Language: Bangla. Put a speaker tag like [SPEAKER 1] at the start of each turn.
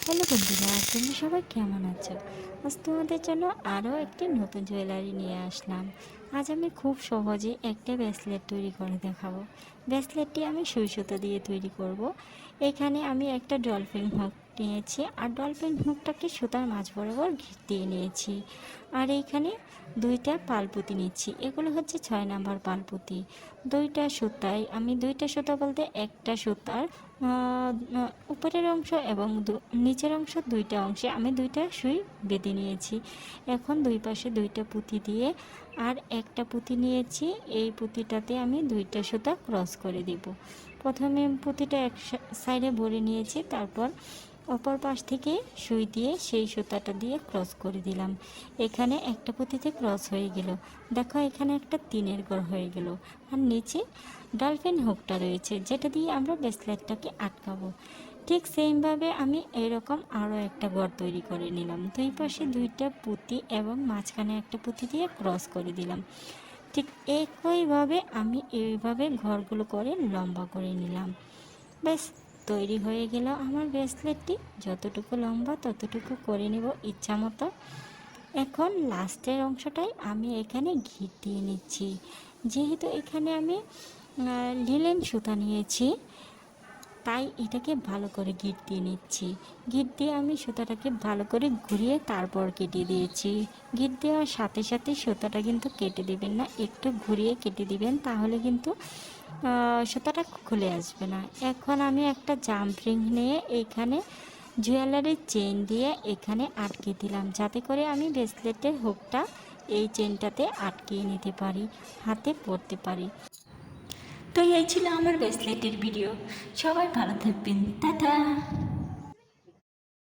[SPEAKER 1] হ্যালো বন্ধুরা, তোমরা সবাই কেমন আছো? আজ তোমাদের জন্য আরও একটি নতুন জুয়েলারি নিয়ে আসলাম। আজ আমি খুব সহজে একটা ব্রেসলেট তৈরি করে দেখাবো। ব্রেসলেটটি আমি সুই সুতো দিয়ে তৈরি করব। এখানে আমি একটা ডলফিন হুক নিয়েছি, আর ডলফিন হুকটাকে সুতার মাঝ বরাবর দিয়ে নিয়েছি। আর এইখানে দুইটা পালপুতি নিচ্ছি, এগুলো হচ্ছে 6 নাম্বার পালপুতি। দুইটা সুতায় আমি দুইটা সুতা বলতে একটা সুতার উপরের অংশ এবং নিচের অংশ দুইটা অংশে আমি দুইটা সুই বেঁধে নিয়েছি। এখন দুই পাশে দুইটা পুঁতি দিয়ে আর একটা পুঁতি নিয়েছি, এই পুঁতিটাতে আমি দুইটা সুতা ক্রস করে দিব। প্রথমে পুঁতিটা এক সাইডে ভরে নিয়েছি, তারপর অপর পাশ থেকে সুই দিয়ে সেই সুতাটা দিয়ে ক্রস করে দিলাম। এখানে একটা পুঁতিতে ক্রস হয়ে গেল, দেখো এখানে একটা তিনের ঘর হয়ে গেল। আর নিচে ডলফিন হুকটা রয়েছে, যেটা দিয়ে আমরা ব্রেসলেটটাকে আটকাবো। ঠিক সেমভাবে আমি এরকম আরও একটা ঘর তৈরি করে নিলাম। দুই পাশে দুইটা পুঁতি এবং মাঝখানে একটা পুঁতি দিয়ে ক্রস করে দিলাম। ঠিক একইভাবে আমি এইভাবে ঘরগুলো করে লম্বা করে নিলাম। ব্যাস, তৈরি হয়ে গেল আমার ব্রেসলেটটি। যতটুকু লম্বা ততটুকু করে নেব ইচ্ছা মতো। এখন লাস্টের অংশটাই আমি এখানে ঘির দিয়ে নিচ্ছি। যেহেতু এখানে আমি লিনেন সুতা নিয়েছি, তাই এটাকে ভালো করে গিট দিয়ে নিচ্ছি। গিট দিয়ে আমি সুতাটাকে ভালো করে ঘুরিয়ে তারপর কেটে দিয়েছি। গিট দেওয়ার সাথে সাথে সুতাটা কিন্তু কেটে দিবেন না, একটু ঘুরিয়ে কেটে দিবেন, তাহলে কিন্তু সুতাটা খুলে আসবে না। এখন আমি একটা জাম্প রিং নিয়ে এইখানে জুয়েলারির চেন দিয়ে এখানে আটকে দিলাম, যাতে করে আমি ব্রেসলেটের হুকটা এই চেনটাতে আটকিয়ে নিতে পারি, হাতে পরতে পারি। তো এই ছিল আমার ব্রেসলেটের ভিডিও। সবাই ভালো থাকবেন, টাটা।